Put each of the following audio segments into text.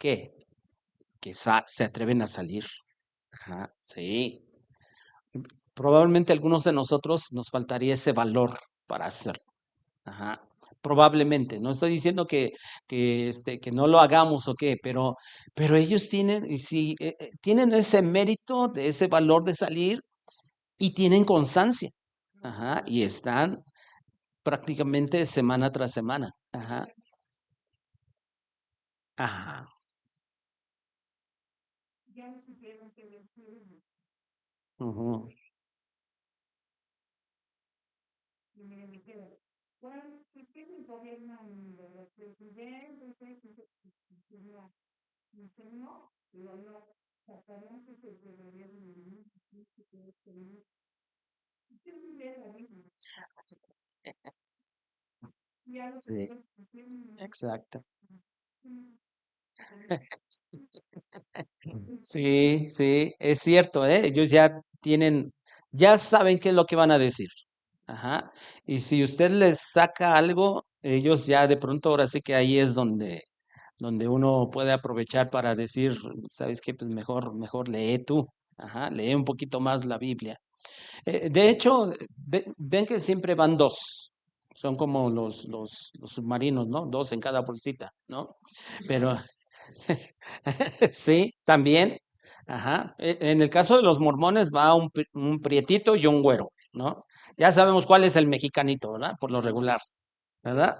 ¿qué? Que se atreven a salir. Ajá, sí. Probablemente a algunos de nosotros nos faltaría ese valor para hacerlo. Ajá. Probablemente. No estoy diciendo que no lo hagamos o qué, pero ellos tienen, y sí, tienen ese mérito de ese valor de salir y tienen constancia. Ajá. Y están prácticamente semana tras semana. Ajá. Ajá. Ujú. Sí, exacto. Sí, sí, es cierto, ¿eh? Ellos ya tienen, ya saben qué es lo que van a decir. Ajá. Y si usted les saca algo, ellos ya de pronto ahora sí que ahí es donde uno puede aprovechar para decir, ¿sabes qué? Pues mejor lee tú. Ajá, lee un poquito más la Biblia. De hecho, ven que siempre van dos. Son como los submarinos, ¿no? Dos en cada bolsita, ¿no? Pero sí, también. Ajá. En el caso de los mormones va un prietito y un güero, ¿no? Ya sabemos cuál es el mexicanito, ¿verdad? Por lo regular, ¿verdad?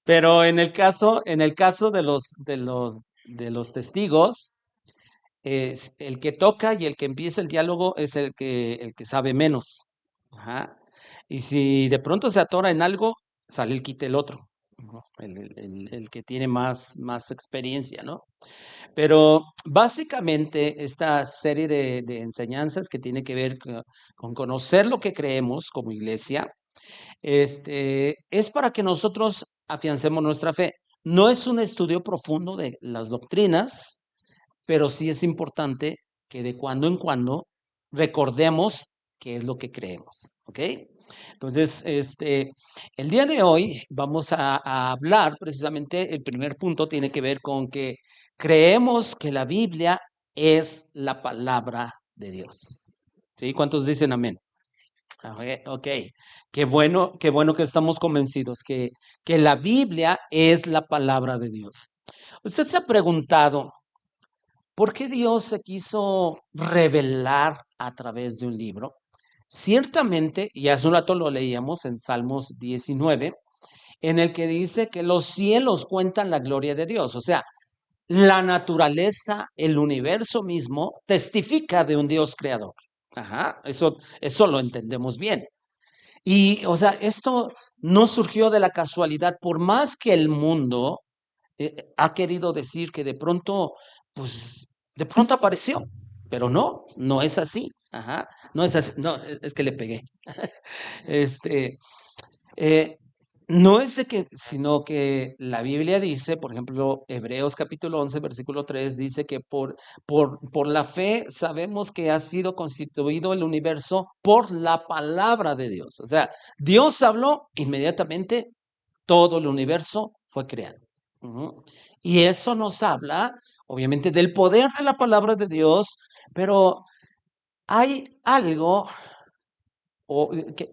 Pero en el caso de los testigos, es el que toca y el que empieza el diálogo es el que sabe menos. Ajá. Y si de pronto se atora en algo, sale el quite el otro. Ujú. El que tiene más experiencia, ¿no? Pero básicamente esta serie de enseñanzas que tiene que ver con conocer lo que creemos como iglesia, es para que nosotros afiancemos nuestra fe. No es un estudio profundo de las doctrinas, pero sí es importante que de cuando en cuando recordemos qué es lo que creemos, ¿ok? Entonces, el día de hoy vamos a hablar precisamente, el primer punto tiene que ver con que creemos que la Biblia es la palabra de Dios. ¿Sí? ¿Cuántos dicen amén? Ok, qué bueno que estamos convencidos que la Biblia es la palabra de Dios. ¿Usted se ha preguntado por qué Dios se quiso revelar a través de un libro? Ciertamente, y hace un rato lo leíamos en Salmos 19, en el que dice que los cielos cuentan la gloria de Dios. O sea, la naturaleza, el universo mismo, testifica de un Dios creador. Ajá, eso lo entendemos bien. Y, o sea, esto no surgió de la casualidad, por más que el mundo ha querido decir que de pronto, pues, de pronto apareció, pero no es así. Ajá, no es así, no, es que le pegué. Este, eh, no es de que, sino que la Biblia dice, por ejemplo, Hebreos capítulo 11 versículo 3 dice que por la fe sabemos que ha sido constituido el universo por la palabra de Dios. O sea, Dios habló, inmediatamente todo el universo fue creado. Ujú. Y eso nos habla, obviamente, del poder de la palabra de Dios, pero hay algo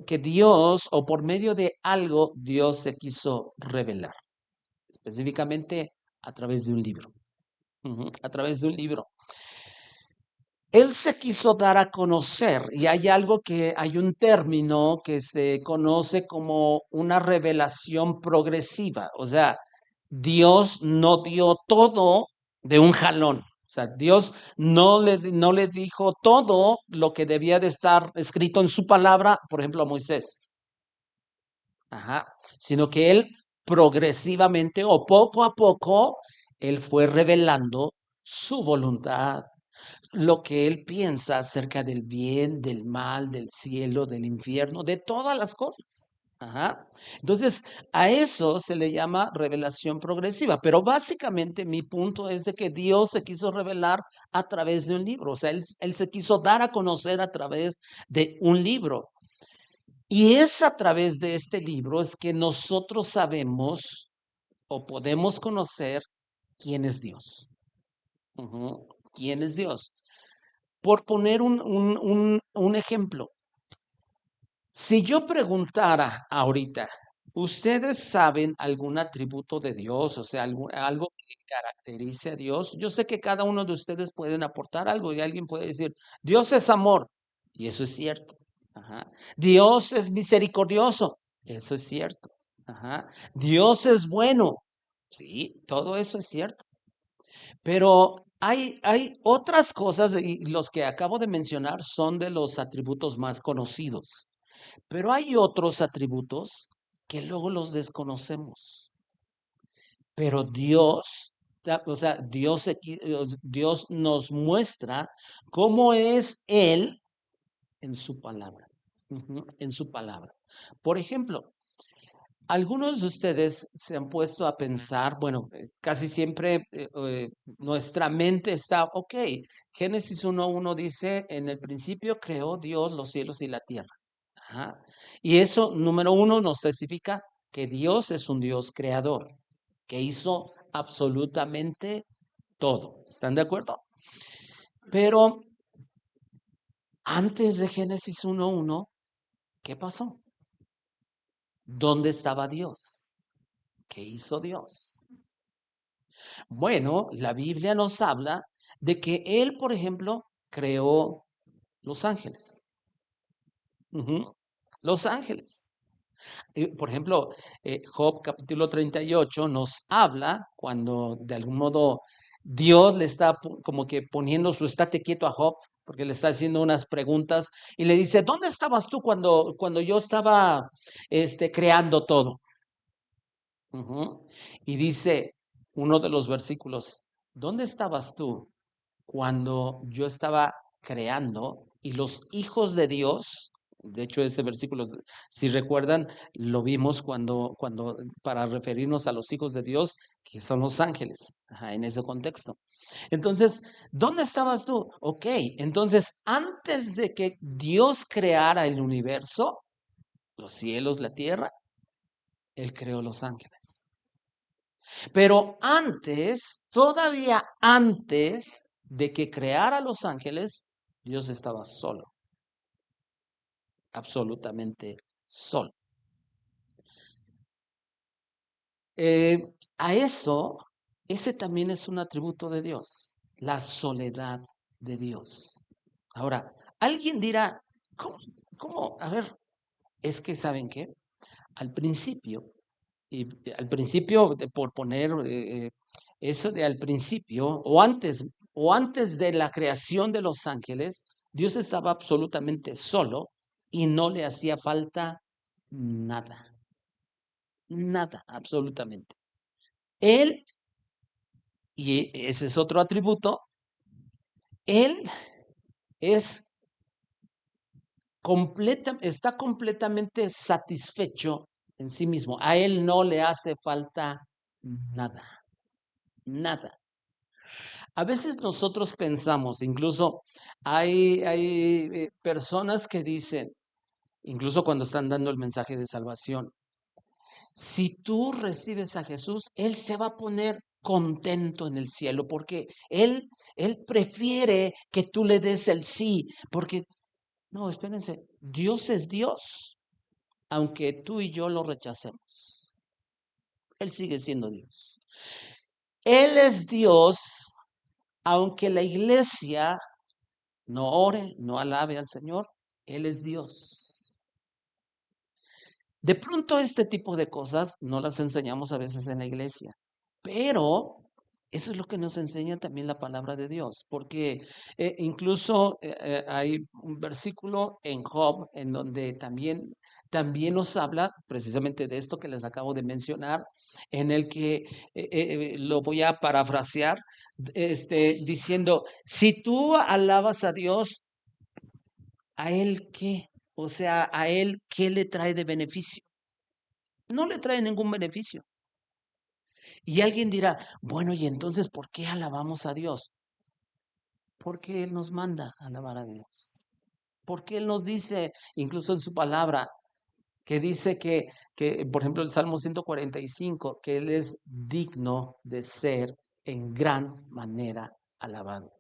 que Dios, o por medio de algo, Dios se quiso revelar, específicamente a través de un libro. Ujú. A través de un libro. Él se quiso dar a conocer y hay un término que se conoce como una revelación progresiva. O sea, Dios no dio todo de un jalón. O sea, Dios no le dijo todo lo que debía de estar escrito en su palabra, por ejemplo, a Moisés. Ajá. Sino que él progresivamente o poco a poco, él fue revelando su voluntad, lo que él piensa acerca del bien, del mal, del cielo, del infierno, de todas las cosas. Ajá. Entonces, a eso se le llama revelación progresiva, pero básicamente mi punto es de que Dios se quiso revelar a través de un libro, o sea, él se quiso dar a conocer a través de un libro. Y es a través de este libro es que nosotros sabemos o podemos conocer quién es Dios. Ujú. ¿Quién es Dios? Por poner un ejemplo, si yo preguntara ahorita, ¿ustedes saben algún atributo de Dios? O sea, algo que caracterice a Dios. Yo sé que cada uno de ustedes pueden aportar algo y alguien puede decir, Dios es amor. Y eso es cierto. Ajá. Dios es misericordioso. Eso es cierto. Ajá. Dios es bueno. Sí, todo eso es cierto. Pero hay otras cosas y los que acabo de mencionar son de los atributos más conocidos. Pero hay otros atributos que luego los desconocemos. Pero Dios, o sea, Dios nos muestra cómo es Él en su palabra. En su palabra. Por ejemplo, algunos de ustedes se han puesto a pensar, bueno, casi siempre nuestra mente está, ok, Génesis 1:1 dice, en el principio creó Dios los cielos y la tierra. Ajá. Y eso, número uno, nos testifica que Dios es un Dios creador, que hizo absolutamente todo. ¿Están de acuerdo? Pero antes de Génesis 1:1, ¿qué pasó? ¿Dónde estaba Dios? ¿Qué hizo Dios? Bueno, la Biblia nos habla de que Él, por ejemplo, creó los ángeles. Ujú. Los ángeles. Por ejemplo, Job capítulo 38 nos habla cuando de algún modo Dios le está como que poniendo su estate quieto a Job, porque le está haciendo unas preguntas y le dice, ¿dónde estabas tú cuando yo estaba creando todo? Ujú. Y dice uno de los versículos, ¿dónde estabas tú cuando yo estaba creando y los hijos de Dios? De hecho, ese versículo, si recuerdan, lo vimos cuando para referirnos a los hijos de Dios, que son los ángeles, ajá, en ese contexto. Entonces, ¿dónde estabas tú? Ok, entonces, antes de que Dios creara el universo, los cielos, la tierra, Él creó los ángeles. Pero antes, todavía antes de que creara los ángeles, Dios estaba solo, absolutamente solo. Eh, a eso, ese también es un atributo de Dios, la soledad de Dios. Ahora, alguien dirá, ¿cómo? ¿Cómo? A ver, es que ¿saben qué? Al principio, y al principio, por poner eso de al principio, o antes de la creación de los ángeles, Dios estaba absolutamente solo y no le hacía falta nada, nada, absolutamente. Él, y ese es otro atributo, él es está completamente satisfecho en sí mismo. A él no le hace falta nada, nada. A veces nosotros pensamos, incluso hay personas que dicen, incluso cuando están dando el mensaje de salvación, si tú recibes a Jesús, Él se va a poner contento en el cielo porque Él prefiere que tú le des el sí, porque, no, espérense, Dios es Dios, aunque tú y yo lo rechacemos. Él sigue siendo Dios. Él es Dios, aunque la iglesia no ore, no alabe al Señor, Él es Dios. De pronto este tipo de cosas no las enseñamos a veces en la iglesia, pero eso es lo que nos enseña también la palabra de Dios, porque incluso hay un versículo en Job en donde también nos habla precisamente de esto que les acabo de mencionar, en el que lo voy a parafrasear, diciendo, si tú alabas a Dios, ¿a él qué? O sea, ¿a él qué le trae de beneficio? No le trae ningún beneficio. Y alguien dirá, bueno, ¿y entonces por qué alabamos a Dios? Porque Él nos manda a alabar a Dios. Porque Él nos dice, incluso en su palabra, que dice que, por ejemplo, el Salmo 145, que Él es digno de ser en gran manera alabado.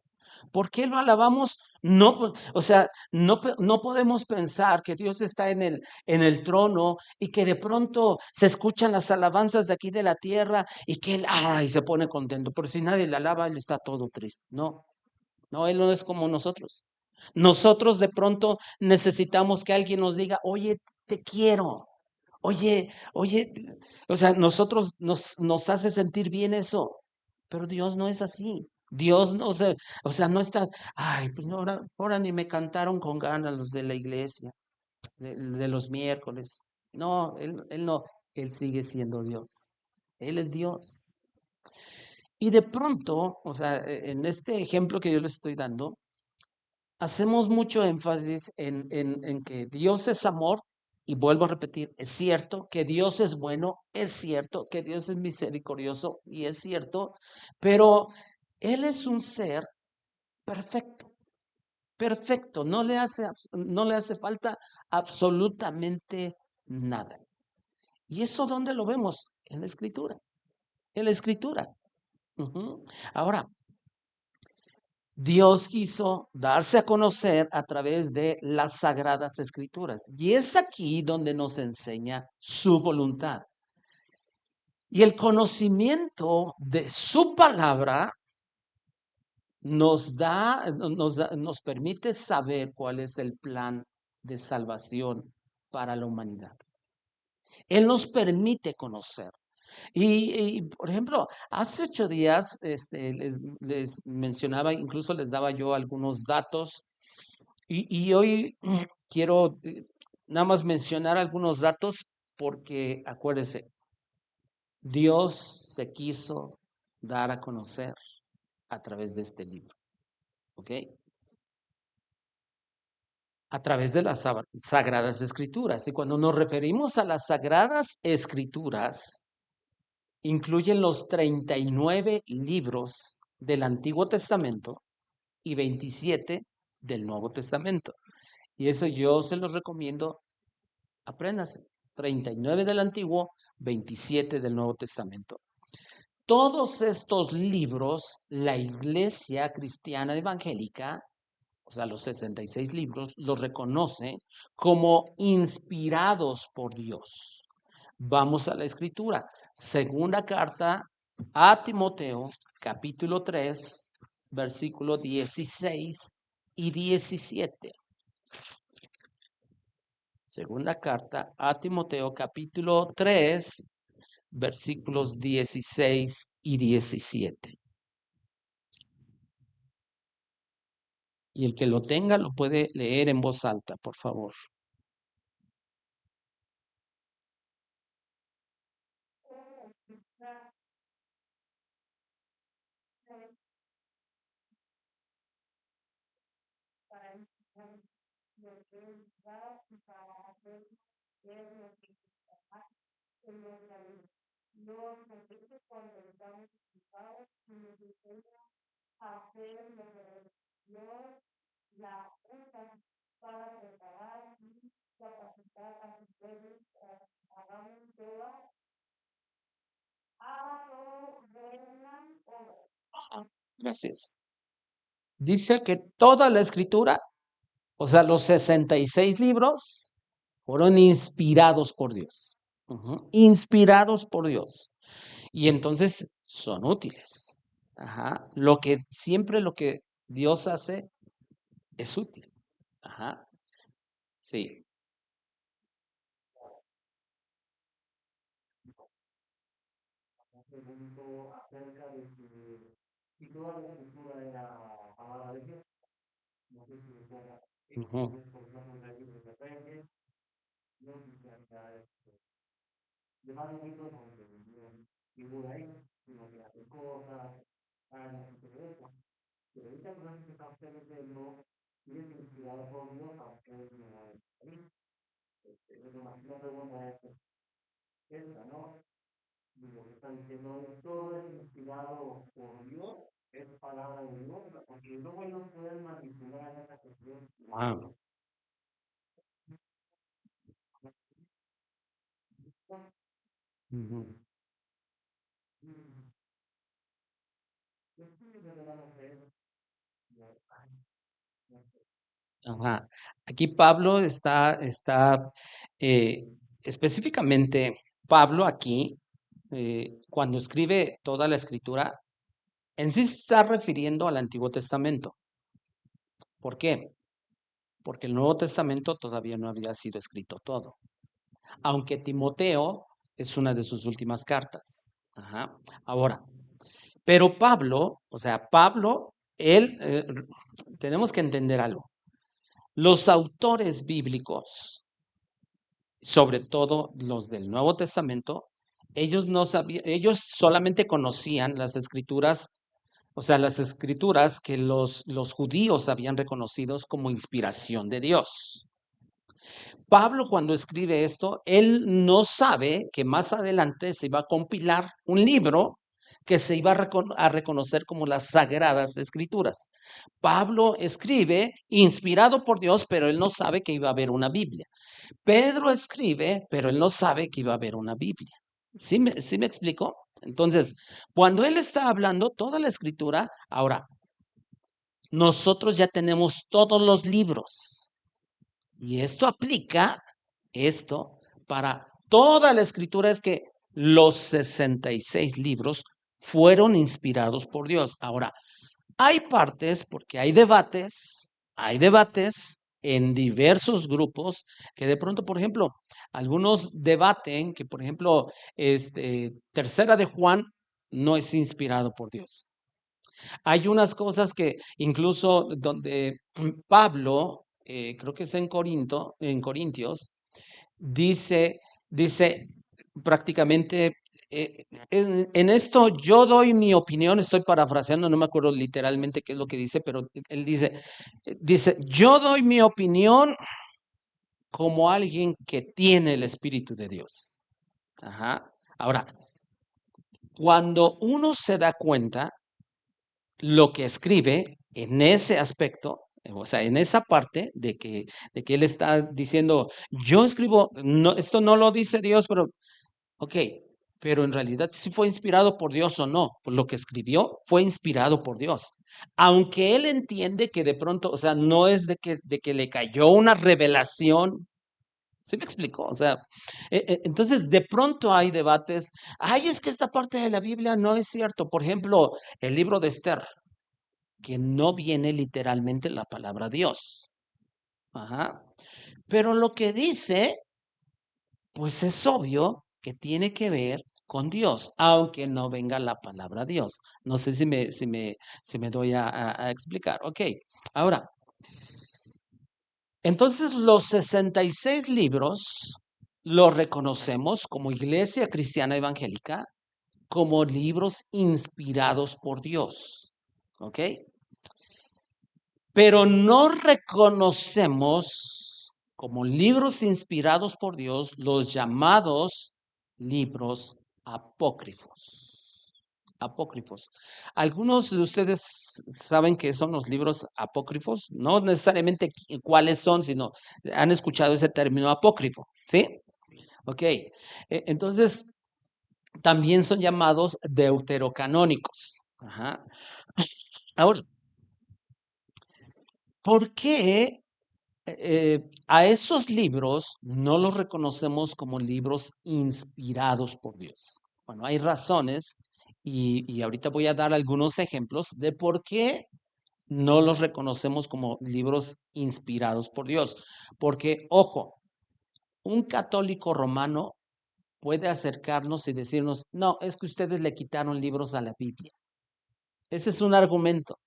¿Por qué lo alabamos? No, o sea, no podemos pensar que Dios está en el trono y que de pronto se escuchan las alabanzas de aquí de la tierra y que Él, ay, se pone contento. Pero si nadie le alaba, Él está todo triste. No, no, Él no es como nosotros. Nosotros de pronto necesitamos que alguien nos diga, oye, te quiero. Oye, o sea, nosotros nos hace sentir bien eso, pero Dios no es así. Dios no se, o sea, no está, ay, pues no, ahora ni me cantaron con ganas los de la iglesia, de los miércoles. No, él no, Él sigue siendo Dios. Él es Dios. Y de pronto, o sea, en este ejemplo que yo les estoy dando, hacemos mucho énfasis en que Dios es amor, y vuelvo a repetir, es cierto que Dios es bueno, es cierto que Dios es misericordioso, y es cierto, pero Él es un ser perfecto, perfecto, no le hace falta absolutamente nada. ¿Y eso dónde lo vemos? En la Escritura, en la Escritura. Ujú. Ahora, Dios quiso darse a conocer a través de las sagradas escrituras. Y es aquí donde nos enseña su voluntad. Y el conocimiento de su palabra nos permite saber cuál es el plan de salvación para la humanidad. Él nos permite conocer. Por ejemplo, hace 8 días les mencionaba, incluso les daba yo algunos datos y hoy quiero nada más mencionar algunos datos porque acuérdese, Dios se quiso dar a conocer a través de este libro, ¿ok? A través de las sagradas escrituras. Y cuando nos referimos a las sagradas escrituras, incluyen los 39 libros del Antiguo Testamento y 27 del Nuevo Testamento. Y eso yo se los recomiendo, apréndase. 39 del Antiguo, 27 del Nuevo Testamento. Todos estos libros, la Iglesia Cristiana Evangélica, o sea, los 66 libros, los reconoce como inspirados por Dios. Vamos a la escritura. Segunda carta a Timoteo, capítulo 3, versículo 16 y 17. Segunda carta a Timoteo, capítulo 3, versículos 16 y 17. Y el que lo tenga lo puede leer en voz alta, por favor. Gracias. Dice que toda la escritura, o sea, los 66 libros, fueron inspirados por Dios. Inspirados por Dios. Y entonces son útiles. Ajá. Siempre lo que Dios hace es útil. Ajá. Sí. Ujú. Wow. Ujú. Ajá. Aquí Pablo está eh, específicamente, Pablo aquí, cuando escribe toda la escritura, en sí se está refiriendo al Antiguo Testamento. ¿Por qué? Porque el Nuevo Testamento todavía no había sido escrito todo, aunque Timoteo es una de sus últimas cartas. Ajá. Ahora, pero Pablo, o sea, Pablo, él, tenemos que entender algo. Los autores bíblicos, sobre todo los del Nuevo Testamento, ellos no sabían, ellos solamente conocían las escrituras, o sea, las escrituras que los judíos habían reconocido como inspiración de Dios. Pablo cuando escribe esto, él no sabe que más adelante se iba a compilar un libro que se iba a reconocer como las sagradas escrituras. Pablo escribe inspirado por Dios, pero él no sabe que iba a haber una Biblia. Pedro escribe, pero él no sabe que iba a haber una Biblia. ¿Sí me explico? Entonces, cuando él está hablando toda la escritura, ahora, nosotros ya tenemos todos los libros. Y esto aplica, esto, para toda la escritura, es que los 66 libros fueron inspirados por Dios. Ahora, hay partes, porque hay debates en diversos grupos que de pronto, por ejemplo, algunos debaten que, por ejemplo, Tercera de Juan no es inspirado por Dios. Hay unas cosas que incluso donde Pablo, creo que es en Corintios, dice prácticamente, en esto yo doy mi opinión, estoy parafraseando, no me acuerdo literalmente qué es lo que dice, pero él dice, yo doy mi opinión como alguien que tiene el Espíritu de Dios. Ajá. Ahora, cuando uno se da cuenta lo que escribe en ese aspecto, o sea, en esa parte de que él está diciendo, yo escribo, no, esto no lo dice Dios, pero, ok, pero en realidad si fue inspirado por Dios o no, pues lo que escribió fue inspirado por Dios. Aunque él entiende que de pronto, o sea, no es de que le cayó una revelación. ¿Sí me explicó? O sea, entonces de pronto hay debates, ay, es que esta parte de la Biblia no es cierto. Por ejemplo, el libro de Esther, que no viene literalmente la palabra Dios. Ajá. Pero lo que dice, pues es obvio que tiene que ver con Dios, aunque no venga la palabra Dios. No sé si me doy a explicar. Ok, ahora, entonces los 66 libros los reconocemos como Iglesia Cristiana Evangélica, como libros inspirados por Dios. ¿Ok? Pero no reconocemos como libros inspirados por Dios los llamados libros apócrifos. Apócrifos. Algunos de ustedes saben qué son los libros apócrifos, no necesariamente cuáles son, sino han escuchado ese término apócrifo, ¿sí? Ok. Entonces, también son llamados deuterocanónicos. Ajá. Ahora, ¿por qué a esos libros no los reconocemos como libros inspirados por Dios? Bueno, hay razones y ahorita voy a dar algunos ejemplos de por qué no los reconocemos como libros inspirados por Dios. Porque, ojo, un católico romano puede acercarnos y decirnos, no, es que ustedes le quitaron libros a la Biblia. Ese es un argumento,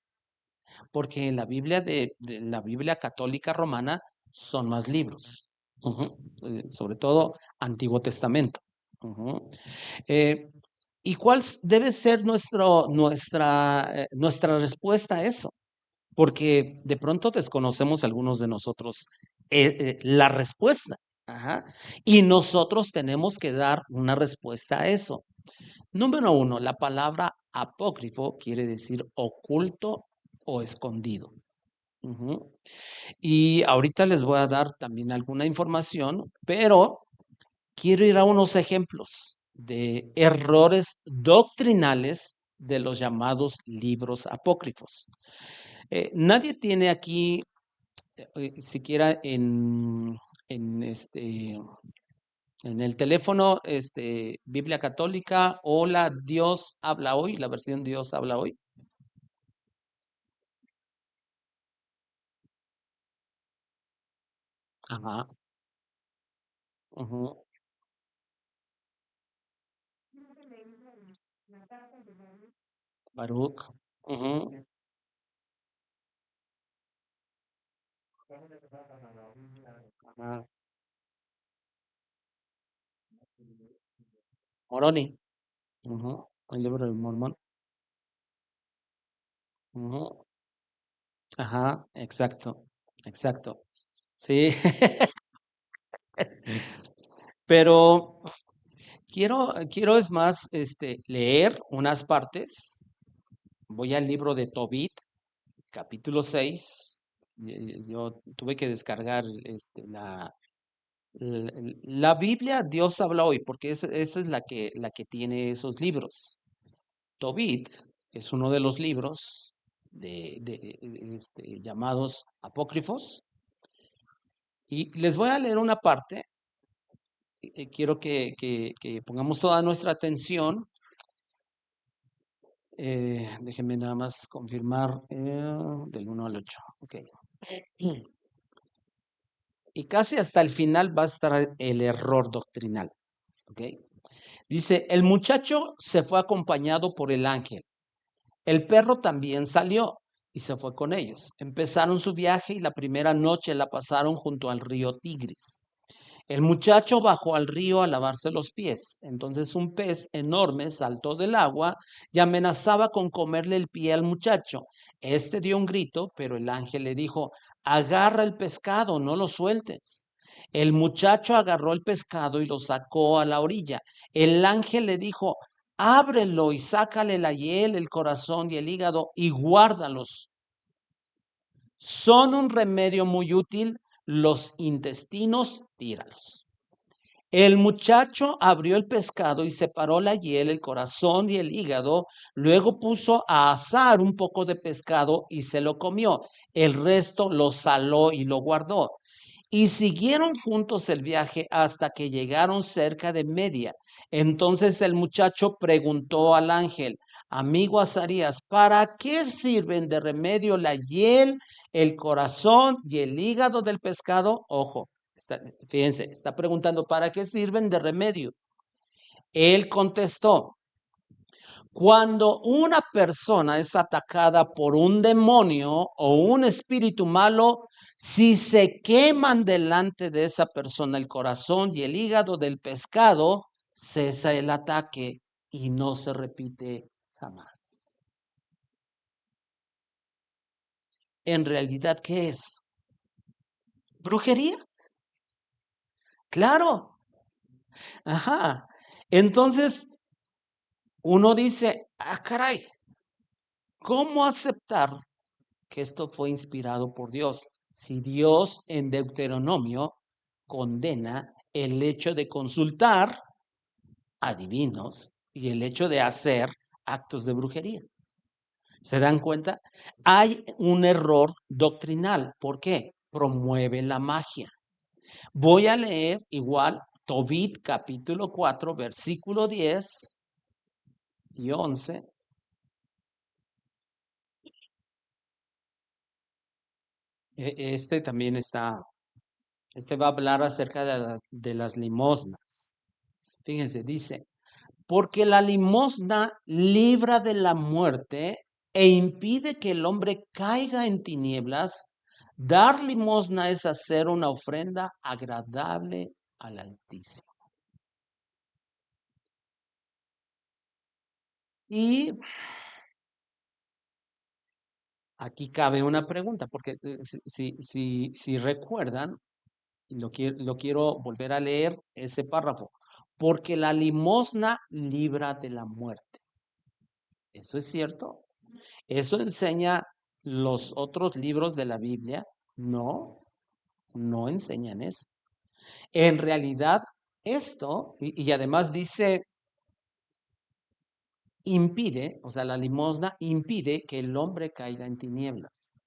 porque en la Biblia de la Biblia católica romana son más libros. Ujú. Sobre todo Antiguo Testamento. Ujú. Eh, ¿Y cuál debe ser nuestra respuesta a eso? Porque de pronto desconocemos algunos de nosotros la respuesta. Ajá. Y nosotros tenemos que dar una respuesta a eso. Número uno, la palabra apócrifo quiere decir oculto o escondido. Ujú. Y ahorita les voy a dar también alguna información, pero quiero ir a unos ejemplos de errores doctrinales de los llamados libros apócrifos. Nadie tiene aquí, siquiera en en el teléfono, Biblia Católica o la Dios habla hoy, la versión Dios habla hoy. Ajá. Ujú. Baruch. Ujú. Ajá. Moroni. Ujú. El libro del Mormón. Ujú. Ajá, exacto, exacto. Sí, pero quiero es más, leer unas partes. Voy al libro de Tobit, capítulo 6. Yo tuve que descargar la, la Biblia, Dios habla hoy, porque esa es la que tiene esos libros. Tobit es uno de los libros llamados apócrifos. Y les voy a leer una parte. Quiero que pongamos toda nuestra atención. Déjenme nada más confirmar del 1 al 8. Ok. Y casi hasta el final va a estar el error doctrinal. Ok. Dice, el muchacho se fue acompañado por el ángel. El perro también salió y se fue con ellos. Empezaron su viaje y la primera noche la pasaron junto al río Tigris. El muchacho bajó al río a lavarse los pies. Entonces un pez enorme saltó del agua y amenazaba con comerle el pie al muchacho. Este dio un grito, pero el ángel le dijo, agarra el pescado, no lo sueltes. El muchacho agarró el pescado y lo sacó a la orilla. El ángel le dijo, ábrelo y sácale la hiel, el corazón y el hígado y guárdalos. Son un remedio muy útil. Los intestinos, tíralos. El muchacho abrió el pescado y separó la hiel, el corazón y el hígado. Luego puso a asar un poco de pescado y se lo comió. El resto lo saló y lo guardó. Y siguieron juntos el viaje hasta que llegaron cerca de Media. Entonces el muchacho preguntó al ángel, amigo Azarías, ¿para qué sirven de remedio la hiel, el corazón y el hígado del pescado? Ojo, fíjense, está preguntando, ¿para qué sirven de remedio? Él contestó, cuando una persona es atacada por un demonio o un espíritu malo, si se queman delante de esa persona el corazón y el hígado del pescado, cesa el ataque y no se repite jamás. En realidad, ¿qué es? ¿Brujería? Claro. Ajá. Entonces, uno dice, ah, caray, ¿cómo aceptar que esto fue inspirado por Dios? Si Dios en Deuteronomio condena el hecho de consultar a divinos y el hecho de hacer actos de brujería. ¿Se dan cuenta? Hay un error doctrinal. ¿Por qué? Promueve la magia. Voy a leer igual Tobit capítulo 4, versículo 10 y 11. Este también está, va a hablar acerca de las limosnas. Fíjense, dice, porque la limosna libra de la muerte e impide que el hombre caiga en tinieblas. Dar limosna es hacer una ofrenda agradable al Altísimo. Y aquí cabe una pregunta, porque si recuerdan, lo quiero volver a leer ese párrafo, porque la limosna libra de la muerte. ¿Eso es cierto? ¿Eso enseña los otros libros de la Biblia? No, no enseñan eso. En realidad, esto, y además dice impide, o sea, la limosna impide que el hombre caiga en tinieblas.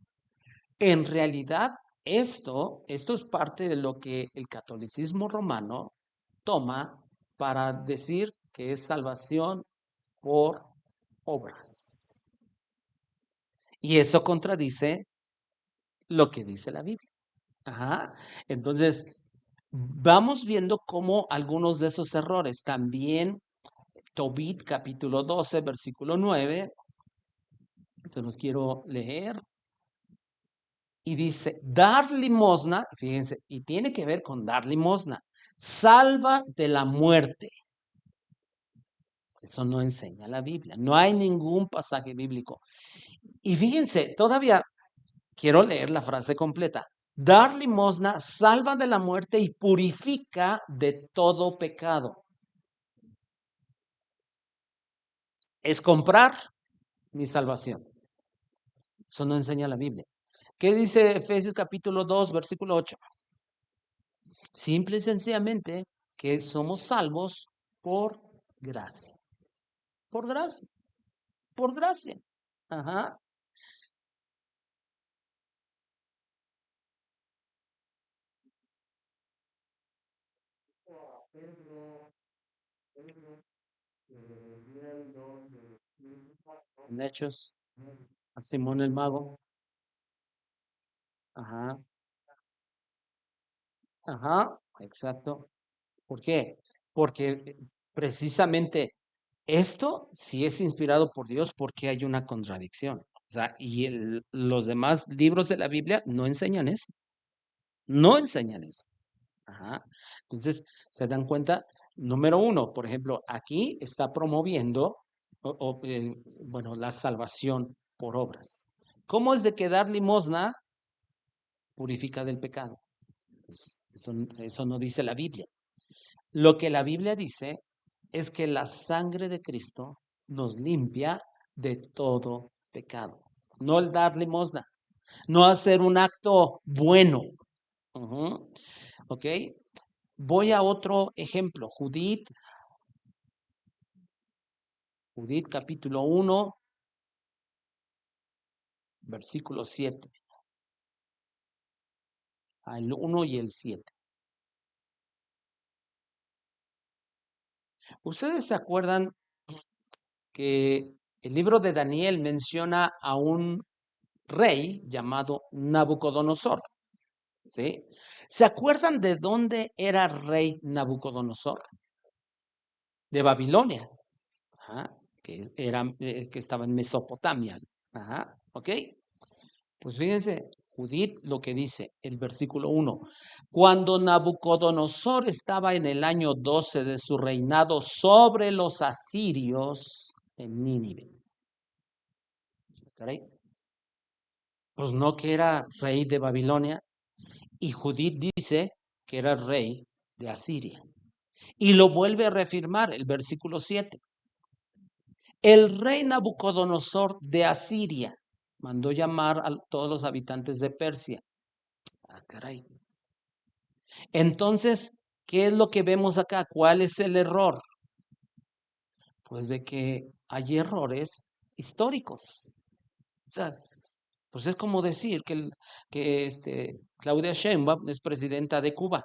En realidad, esto es parte de lo que el catolicismo romano toma para decir que es salvación por obras. Y eso contradice lo que dice la Biblia. Ajá. Entonces, vamos viendo cómo algunos de esos errores también, Tobit capítulo 12, versículo 9, se los quiero leer, y dice, dar limosna, fíjense, y tiene que ver con dar limosna, salva de la muerte. Eso no enseña la Biblia, no hay ningún pasaje bíblico. Y fíjense, todavía quiero leer la frase completa. Dar limosna salva de la muerte y purifica de todo pecado. Es comprar mi salvación. Eso no enseña la Biblia. ¿Qué dice Efesios capítulo 2, versículo 8? Simple y sencillamente que somos salvos por gracia. Por gracia. Por gracia. Ajá. En Hechos, a Simón el mago. Ajá. Ajá. Exacto. ¿Por qué? Porque precisamente esto, si es inspirado por Dios, porque hay una contradicción. O sea, y los demás libros de la Biblia no enseñan eso. No enseñan eso. Ajá. Entonces, se dan cuenta, número uno, por ejemplo, aquí está promoviendo, bueno, la salvación por obras. ¿Cómo es de que dar limosna purifica del pecado? Pues, eso no dice la Biblia. Lo que la Biblia dice es que la sangre de Cristo nos limpia de todo pecado. No el dar limosna, no hacer un acto bueno. Ujú. ¿Ok? Voy a otro ejemplo, Judith capítulo 1, versículo 7, al 1 y el 7. ¿Ustedes se acuerdan que el libro de Daniel menciona a un rey llamado Nabucodonosor? ¿Sí? ¿Se acuerdan de dónde era rey Nabucodonosor? De Babilonia, ajá, que estaba en Mesopotamia. Ajá, ¿ok? Pues fíjense, Judith lo que dice el versículo 1. Cuando Nabucodonosor estaba en el año 12 de su reinado sobre los asirios en Nínive. ¿Okay? Pues no que era rey de Babilonia. Y Judith dice que era rey de Asiria. Y lo vuelve a reafirmar el versículo 7. El rey Nabucodonosor de Asiria mandó llamar a todos los habitantes de Persia. Ah, caray. Entonces, ¿qué es lo que vemos acá? ¿Cuál es el error? Pues de que hay errores históricos. O sea, pues es como decir que Claudia Sheinbaum es presidenta de Cuba.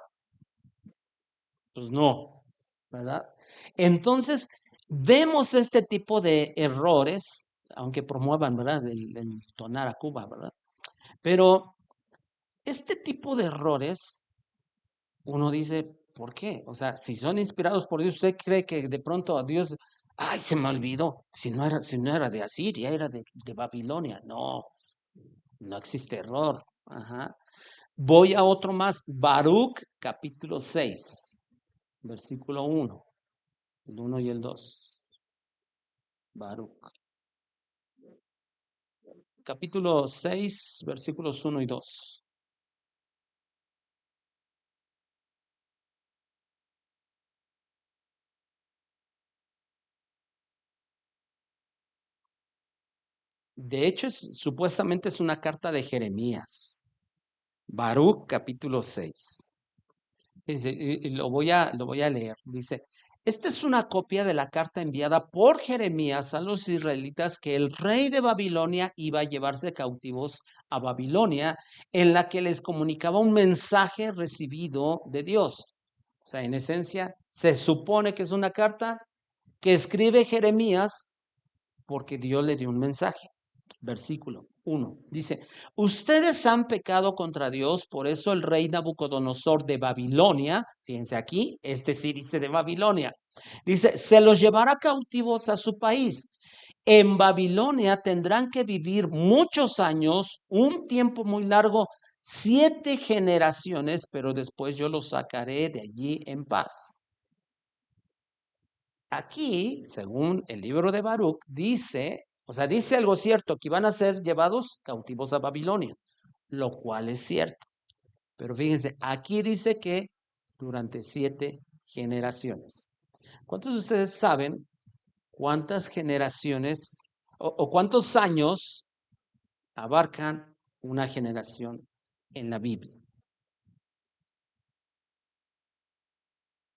Pues no, ¿verdad? Entonces, vemos este tipo de errores, aunque promuevan, ¿verdad? El donar a Cuba, ¿verdad? Pero este tipo de errores, uno dice, ¿por qué? O sea, si son inspirados por Dios, ¿usted cree que de pronto a Dios, ay, se me olvidó, si no era de Asiria, era de Babilonia? No, no existe error. Ajá. Voy a otro más, Baruch capítulo 6, versículo 1, el 1 y el 2. Baruch. Capítulo 6, versículos 1 y 2. De hecho, supuestamente es una carta de Jeremías. Baruch capítulo 6. Y lo voy a leer. Dice, Esta es una copia de la carta enviada por Jeremías a los israelitas que el rey de Babilonia iba a llevarse cautivos a Babilonia, en la que les comunicaba un mensaje recibido de Dios. O sea, en esencia, se supone que es una carta que escribe Jeremías porque Dios le dio un mensaje. Versículo 1 dice: ustedes han pecado contra Dios, por eso el rey Nabucodonosor de Babilonia, fíjense aquí, este sí dice de Babilonia, dice, se los llevará cautivos a su país. En Babilonia tendrán que vivir muchos años, un tiempo muy largo, 7 generaciones, pero después yo los sacaré de allí en paz. Aquí, según el libro de Baruch, dice, o sea, dice algo cierto, que van a ser llevados cautivos a Babilonia, lo cual es cierto. Pero fíjense, aquí dice que durante 7 generaciones. ¿Cuántos de ustedes saben cuántas generaciones o cuántos años abarcan una generación en la Biblia?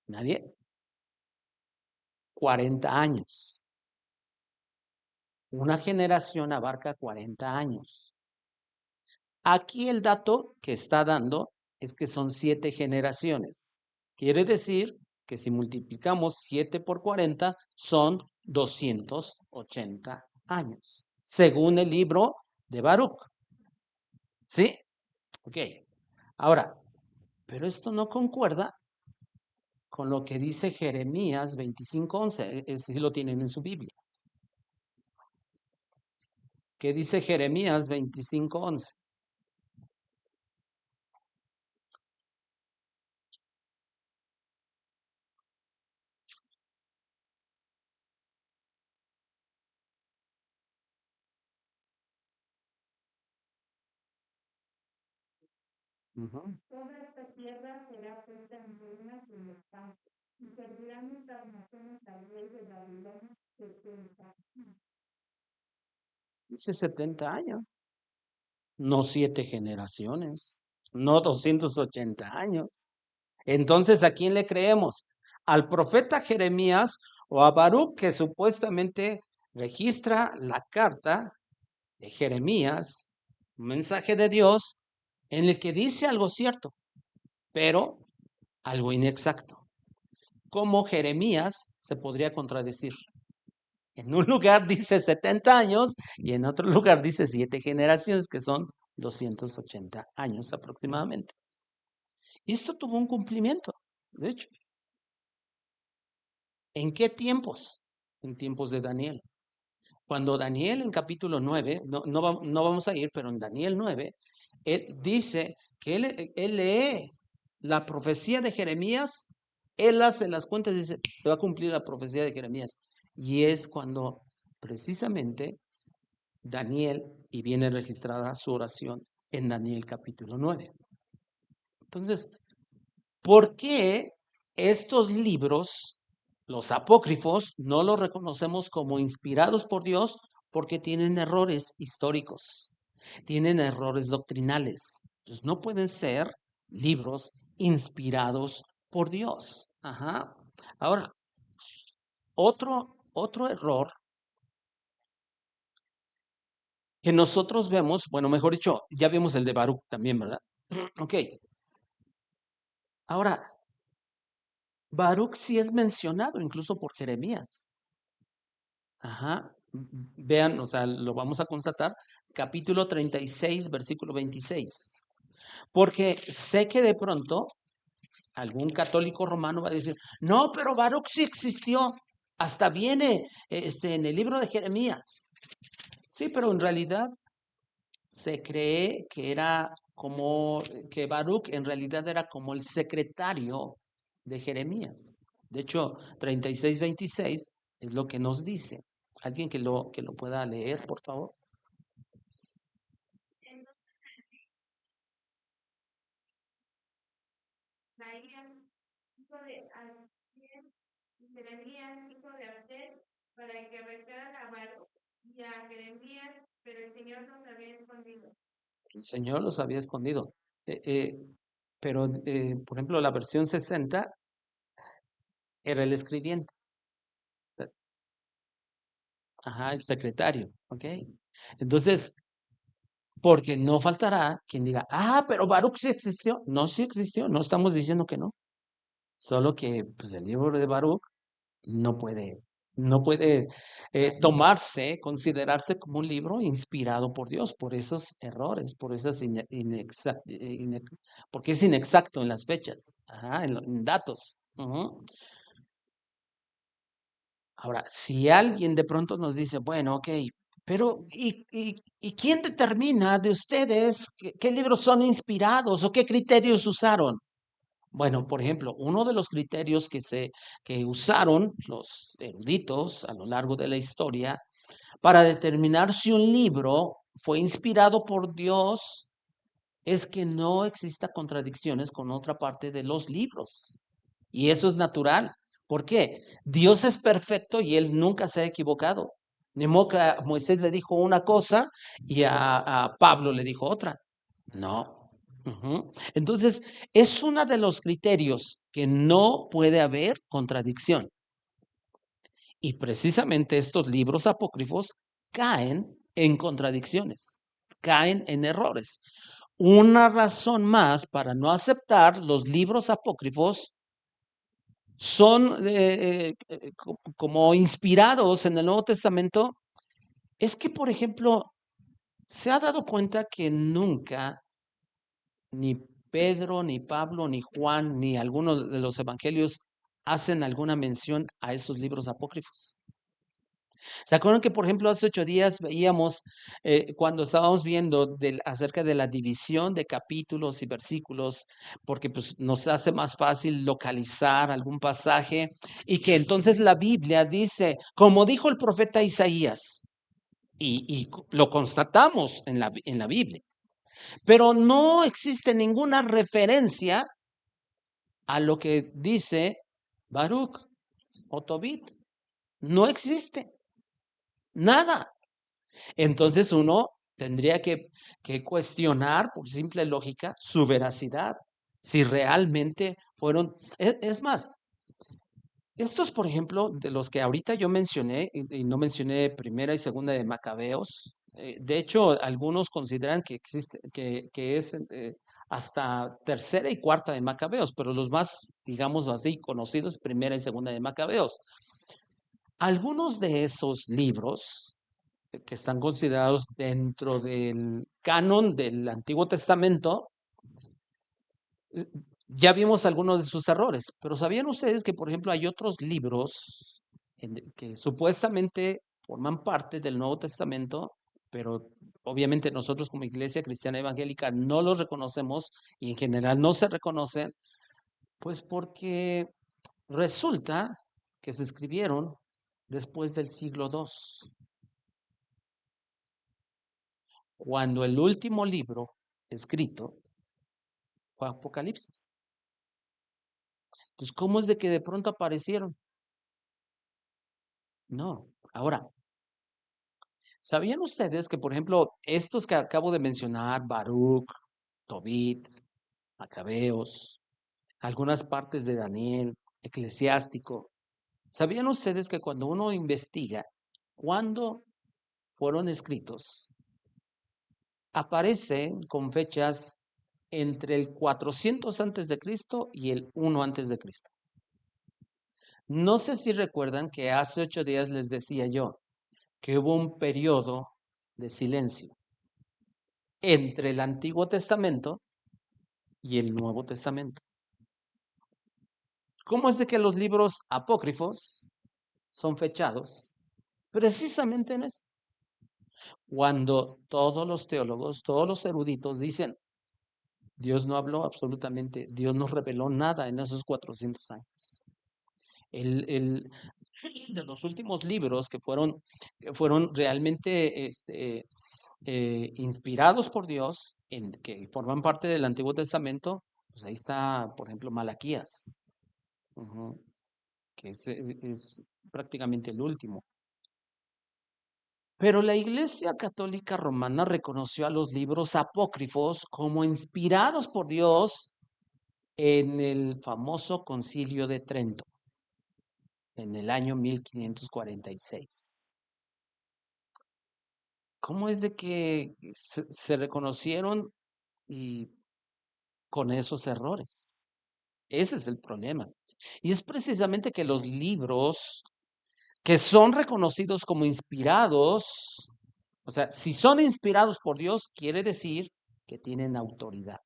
¿Nadie? 40 años. Una generación abarca 40 años. Aquí el dato que está dando es que son 7 generaciones. Quiere decir que si multiplicamos 7 por 40 son 280 años, según el libro de Baruch. ¿Sí? Ok. Ahora, pero esto no concuerda con lo que dice Jeremías 25:11. Ese sí lo tienen en su Biblia. ¿Qué dice Jeremías 25:11? Ujú. Toda esta tierra será puesta en ruinas y en espanto, y servirán estas naciones al rey de Babilonia 70. Dice 70 años. No 7 generaciones, no 280 años. Entonces, ¿a quién le creemos? ¿Al profeta Jeremías o a Baruch, que supuestamente registra la carta de Jeremías, un mensaje de Dios en el que dice algo cierto, pero algo inexacto? ¿Cómo Jeremías se podría contradecir? En un lugar dice 70 años y en otro lugar dice 7 generaciones, que son 280 años aproximadamente. Y esto tuvo un cumplimiento, de hecho. ¿En qué tiempos? En tiempos de Daniel. Cuando Daniel en capítulo 9, no vamos a ir, pero en Daniel 9, él dice que él lee la profecía de Jeremías, él hace las cuentas y dice, se va a cumplir la profecía de Jeremías. Y es cuando precisamente Daniel, y viene registrada su oración en Daniel capítulo 9. Entonces, ¿por qué estos libros, los apócrifos, no los reconocemos como inspirados por Dios? Porque tienen errores históricos, tienen errores doctrinales. Entonces, no pueden ser libros inspirados por Dios. Ajá. Ahora, otro error que nosotros vemos, bueno, mejor dicho, ya vimos el de Baruch también, ¿verdad? Ok, ahora, Baruch sí es mencionado incluso por Jeremías. Ajá, vean, o sea, lo vamos a constatar, capítulo 36, versículo 26. Porque sé que de pronto algún católico romano va a decir, no, pero Baruch sí existió, hasta viene en el libro de Jeremías. Sí, pero en realidad se cree que era como, que Baruch en realidad era como el secretario de Jeremías. De hecho, 36:26 es lo que nos dice. ¿Alguien que lo pueda leer, por favor? Isaías, hijo de Azriel, y Jeremías, hijo de Abdel, para que arrestaran a Baruch y a Jeremías, pero el Señor los había escondido. El Señor los había escondido. Pero, por ejemplo, la versión 60 era el escribiente, ajá, el secretario, ¿ok? Entonces, porque no faltará quien diga, ah, pero Baruch sí existió. No, sí existió, no estamos diciendo que no. Solo que pues, el libro de Baruch no puede, no puede tomarse, considerarse como un libro inspirado por Dios, por esos errores, por esas porque es inexacto en las fechas, ajá, en datos. Ujú. Ahora, si alguien de pronto nos dice, bueno, ok, pero ¿y quién determina de ustedes qué libros son inspirados o qué criterios usaron? Bueno, por ejemplo, uno de los criterios que usaron los eruditos a lo largo de la historia para determinar si un libro fue inspirado por Dios es que no exista contradicciones con otra parte de los libros. Y eso es natural. ¿Por qué? Dios es perfecto y él nunca se ha equivocado. Ni modo que a Moisés le dijo una cosa y a Pablo le dijo otra. No. Ujú. Entonces, es uno de los criterios que no puede haber contradicción. Y precisamente estos libros apócrifos caen en contradicciones, caen en errores. Una razón más para no aceptar los libros apócrifos son como inspirados en el Nuevo Testamento, es que, por ejemplo, se ha dado cuenta que nunca ni Pedro, ni Pablo, ni Juan, ni alguno de los evangelios hacen alguna mención a esos libros apócrifos. ¿Se acuerdan que, por ejemplo, hace 8 días veíamos, cuando estábamos viendo acerca de la división de capítulos y versículos, porque pues, nos hace más fácil localizar algún pasaje y que entonces la Biblia dice, como dijo el profeta Isaías, y lo constatamos en la Biblia, pero no existe ninguna referencia a lo que dice Baruch o Tobit. No existe nada. Entonces uno tendría que cuestionar por simple lógica su veracidad, si realmente fueron, es más, estos, por ejemplo, de los que ahorita yo mencioné, y no mencioné primera y segunda de Macabeos, de hecho, algunos consideran que existe, que es hasta tercera y cuarta de Macabeos, pero los más, digamos así, conocidos, primera y segunda de Macabeos. Algunos de esos libros que están considerados dentro del canon del Antiguo Testamento, eh, ya vimos algunos de sus errores, pero ¿sabían ustedes que, por ejemplo, hay otros libros que supuestamente forman parte del Nuevo Testamento, pero obviamente nosotros como Iglesia Cristiana Evangélica no los reconocemos y en general no se reconocen, pues porque resulta que se escribieron después del siglo II, cuando el último libro escrito fue Apocalipsis. Entonces, ¿cómo es de que de pronto aparecieron? No. Ahora, ¿sabían ustedes que, por ejemplo, estos que acabo de mencionar, Baruch, Tobit, Macabeos, algunas partes de Daniel, Eclesiástico, ¿sabían ustedes que cuando uno investiga cuándo fueron escritos, aparecen con fechas entre el 400 antes de Cristo y el 1 antes de Cristo? No sé si recuerdan que hace 8 días les decía yo que hubo un periodo de silencio entre el Antiguo Testamento y el Nuevo Testamento. ¿Cómo es de que los libros apócrifos son fechados? Precisamente en eso. Cuando todos los teólogos, todos los eruditos dicen, Dios no habló absolutamente, Dios no reveló nada en esos 400 años. El de los últimos libros que fueron realmente inspirados por Dios, que forman parte del Antiguo Testamento, pues ahí está, por ejemplo, Malaquías, ujú, que es prácticamente el último. Pero la Iglesia Católica Romana reconoció a los libros apócrifos como inspirados por Dios en el famoso Concilio de Trento. en el año 1546. ¿Cómo es de que se reconocieron y con esos errores? Ese es el problema. Y es precisamente que los libros que son reconocidos como inspirados, o sea, si son inspirados por Dios, quiere decir que tienen autoridad.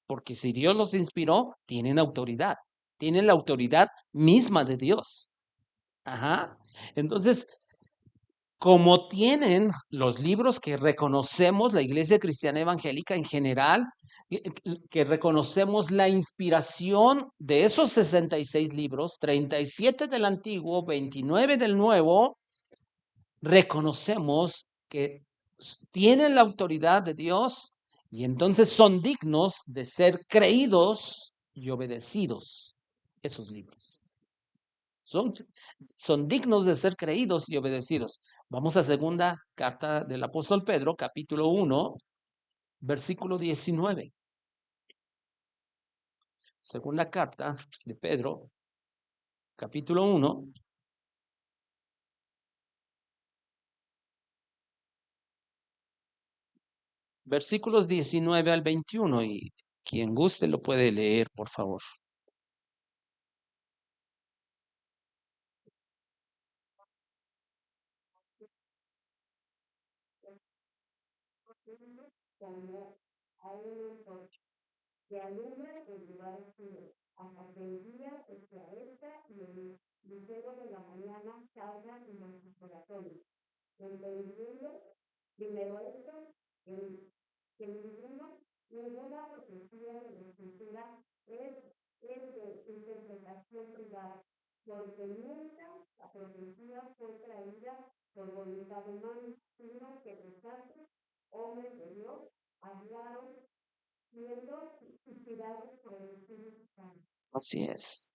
Porque si Dios los inspiró, tienen la autoridad misma de Dios. Ajá. Entonces, como tienen los libros que reconocemos, la Iglesia Cristiana Evangélica en general, que reconocemos la inspiración de esos 66 libros, 37 del Antiguo, 29 del Nuevo, reconocemos que tienen la autoridad de Dios y entonces son dignos de ser creídos y obedecidos esos libros. Son dignos de ser creídos y obedecidos. Vamos a segunda carta del apóstol Pedro, capítulo 1, versículo 19. Segunda carta de Pedro, capítulo 1, versículos 19 al 21. Y quien guste lo puede leer, por favor. Como hay un sol que alumbra en lugar oscuro, hasta que el día esclarezca y el lucero de la mañana salga en los laboratorios. Entendiendo primero esto, que ninguna profecía de la Escritura es de interpretación privada, porque nunca la profecía fue traída por voluntad humana, sino que los santos, hombres de Dios, hablaron siendo inspirados por el Espíritu Santo. Así es.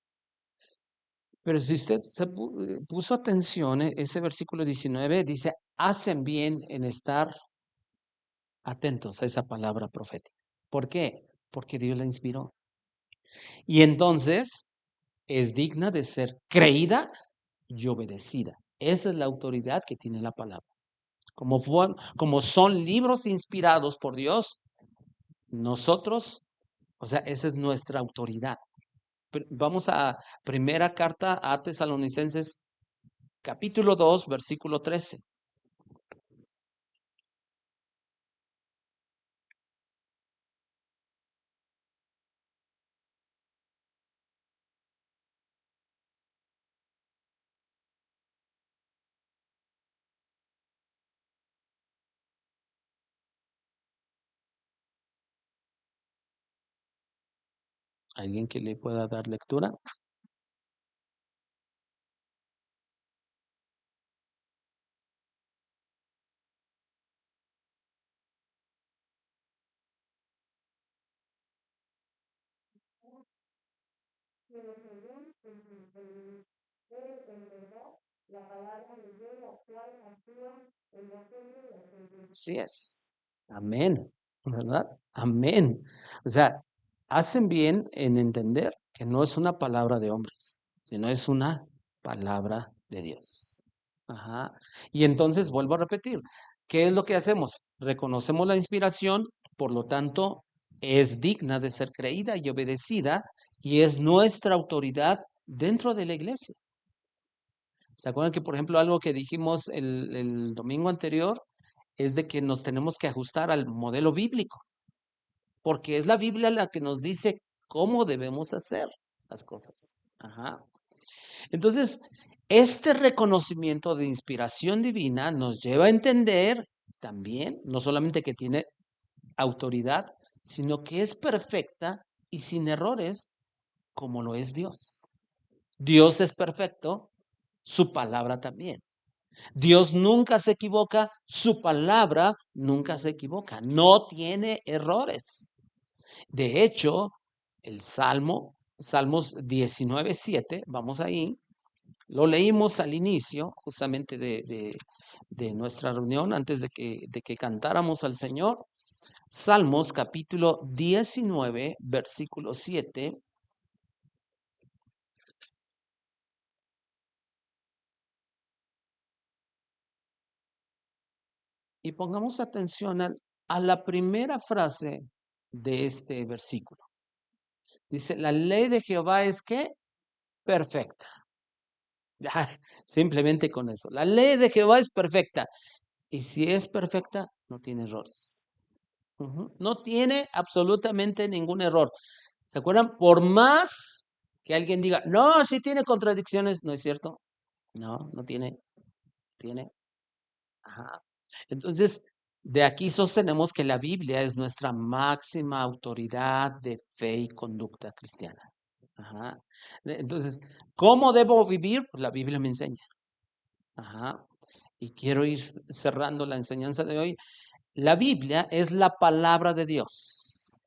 Pero si usted puso atención, ese versículo 19 dice, hacen bien en estar atentos a esa palabra profética. ¿Por qué? Porque Dios la inspiró. Y entonces es digna de ser creída y obedecida. Esa es la autoridad que tiene la palabra. Como son libros inspirados por Dios, nosotros, o sea, esa es nuestra autoridad. Vamos a primera carta a Tesalonicenses, capítulo 2, versículo 13. ¿Alguien que le pueda dar lectura? Pero según en verdad, la palabra de Dios, la cual actúa en nosotros la sentencia. Así es. Amén. ¿Verdad? Amén. O sea, hacen bien en entender que no es una palabra de hombres, sino es una palabra de Dios. Ajá. Y entonces vuelvo a repetir, ¿qué es lo que hacemos? Reconocemos la inspiración, por lo tanto, es digna de ser creída y obedecida y es nuestra autoridad dentro de la iglesia. ¿Se acuerdan que, por ejemplo, algo que dijimos el domingo anterior es de que nos tenemos que ajustar al modelo bíblico, porque es la Biblia la que nos dice cómo debemos hacer las cosas. Ajá. Entonces, este reconocimiento de inspiración divina nos lleva a entender también, no solamente que tiene autoridad, sino que es perfecta y sin errores, como lo es Dios. Dios es perfecto, su palabra también. Dios nunca se equivoca, su palabra nunca se equivoca, no tiene errores. De hecho, el Salmos 19:7, vamos ahí, lo leímos al inicio justamente de nuestra reunión, antes de que cantáramos al Señor. Salmos capítulo 19, versículo 7. Y pongamos atención a la primera frase de este versículo. Dice, la ley de Jehová es ¿qué? Perfecta. Ya, simplemente con eso. La ley de Jehová es perfecta. Y si es perfecta, no tiene errores. No tiene absolutamente ningún error. ¿Se acuerdan? Por más que alguien diga, no, sí tiene contradicciones, ¿no es cierto? No, no tiene. Tiene. Ajá. Entonces, de aquí sostenemos que la Biblia es nuestra máxima autoridad de fe y conducta cristiana. Ajá. Entonces, ¿cómo debo vivir? Pues la Biblia me enseña. Ajá. Y quiero ir cerrando la enseñanza de hoy. La Biblia es la palabra de Dios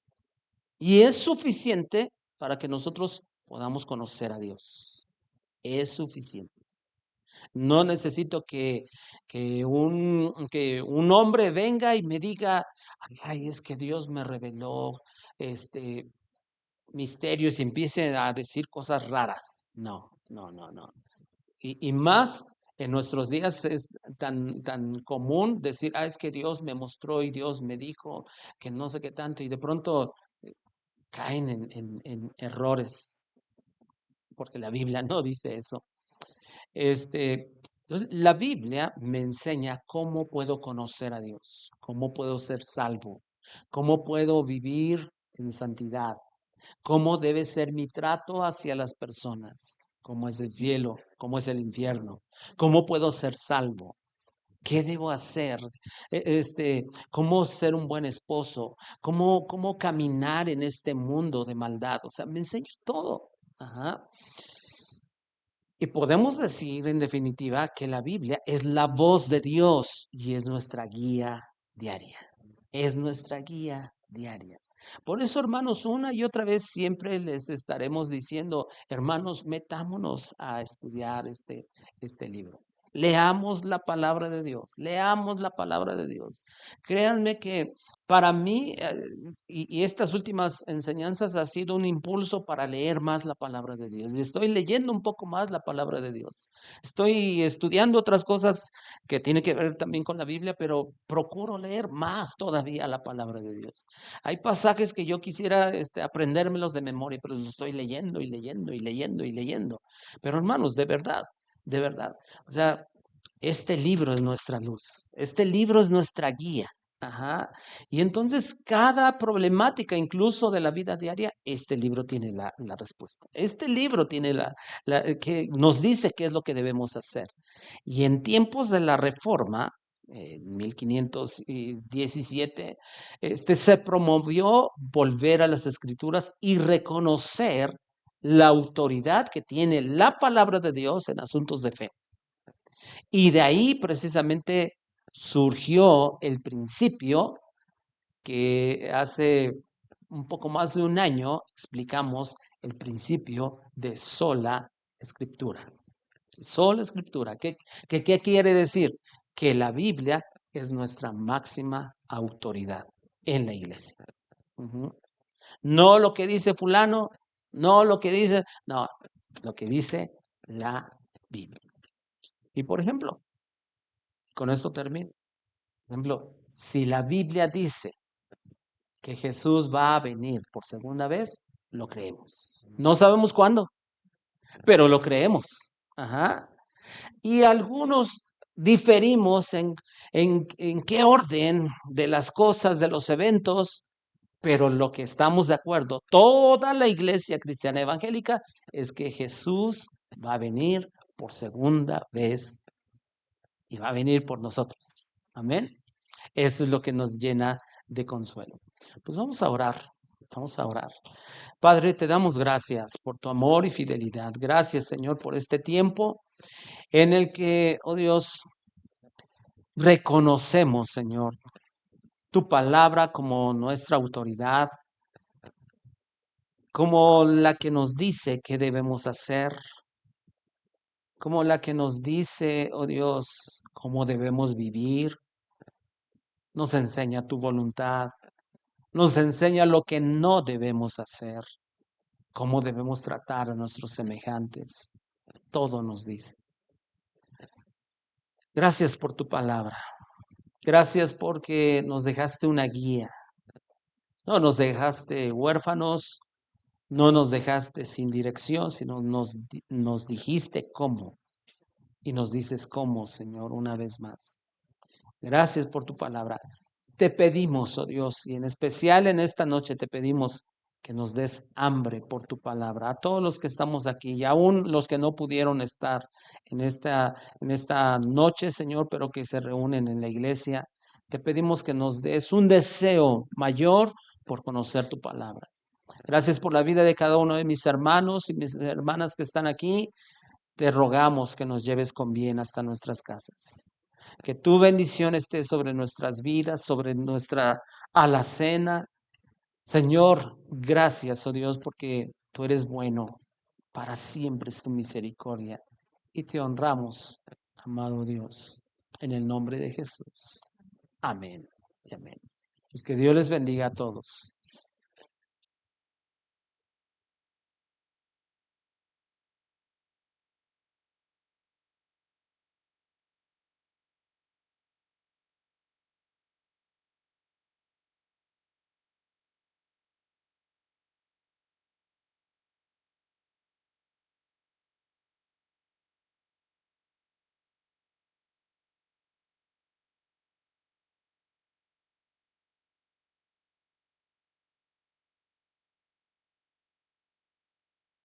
y es suficiente para que nosotros podamos conocer a Dios. Es suficiente. No necesito que un hombre venga y me diga, ay, es que Dios me reveló este misterios y empiece a decir cosas raras. No, no, no, no. Y más en nuestros días es tan común decir, es que Dios me mostró y Dios me dijo que no sé qué tanto, y de pronto caen en errores, porque la Biblia no dice eso. Entonces, la Biblia me enseña cómo puedo conocer a Dios, cómo puedo ser salvo, cómo puedo vivir en santidad, cómo debe ser mi trato hacia las personas, cómo es el cielo, cómo es el infierno, cómo puedo ser salvo, qué debo hacer, cómo ser un buen esposo, cómo caminar en este mundo de maldad. O sea, me enseña todo. Ajá. Y podemos decir, en definitiva, que la Biblia es la voz de Dios y es nuestra guía diaria. Es nuestra guía diaria. Por eso, hermanos, una y otra vez siempre les estaremos diciendo, hermanos, metámonos a estudiar este libro. Leamos la palabra de Dios, leamos la palabra de Dios. Créanme que para mí, y estas últimas enseñanzas ha sido un impulso para leer más la palabra de Dios. Y estoy leyendo un poco más la palabra de Dios. Estoy estudiando otras cosas que tienen que ver también con la Biblia, pero procuro leer más todavía la palabra de Dios. Hay pasajes que yo quisiera aprendérmelos de memoria, pero los estoy leyendo y leyendo y leyendo y leyendo. Pero hermanos, de verdad, de verdad. O sea, este libro es nuestra luz, este libro es nuestra guía. Ajá. Y entonces cada problemática, incluso de la vida diaria, este libro tiene la respuesta. Este libro tiene que nos dice qué es lo que debemos hacer. Y en tiempos de la Reforma, en 1517, se promovió volver a las Escrituras y reconocer la autoridad que tiene la palabra de Dios en asuntos de fe. Y de ahí precisamente surgió el principio que hace un poco más de un año explicamos, el principio de sola escritura. Sola escritura. ¿Qué quiere decir? Que la Biblia es nuestra máxima autoridad en la iglesia. No lo que dice fulano, no lo que dice, no, lo que dice la Biblia. Y por ejemplo, con esto termino. Por ejemplo, si la Biblia dice que Jesús va a venir por segunda vez, lo creemos. No sabemos cuándo, pero lo creemos. Ajá. Y algunos diferimos en qué orden de las cosas, de los eventos, pero lo que estamos de acuerdo, toda la iglesia cristiana evangélica, es que Jesús va a venir por segunda vez y va a venir por nosotros. Amén. Eso es lo que nos llena de consuelo. Pues vamos a orar, vamos a orar. Padre, te damos gracias por tu amor y fidelidad. Gracias, Señor, por este tiempo en el que, oh Dios, reconocemos, Señor, tu palabra como nuestra autoridad, como la que nos dice qué debemos hacer, como la que nos dice, oh Dios, cómo debemos vivir. Nos enseña tu voluntad, nos enseña lo que no debemos hacer, cómo debemos tratar a nuestros semejantes. Todo nos dice. Gracias por tu palabra. Gracias porque nos dejaste una guía. No nos dejaste huérfanos, no nos dejaste sin dirección, sino nos dijiste cómo. Y nos dices cómo, Señor, una vez más. Gracias por tu palabra. Te pedimos, oh Dios, y en especial en esta noche te pedimos que nos des hambre por tu palabra. A todos los que estamos aquí y aún los que no pudieron estar en esta noche, Señor, pero que se reúnen en la iglesia, te pedimos que nos des un deseo mayor por conocer tu palabra. Gracias por la vida de cada uno de mis hermanos y mis hermanas que están aquí. Te rogamos que nos lleves con bien hasta nuestras casas. Que tu bendición esté sobre nuestras vidas, sobre nuestra alacena. Señor, gracias, oh Dios, porque tú eres bueno. Para siempre es tu misericordia. Y te honramos, amado Dios, en el nombre de Jesús. Amén y amén. Pues que Dios les bendiga a todos.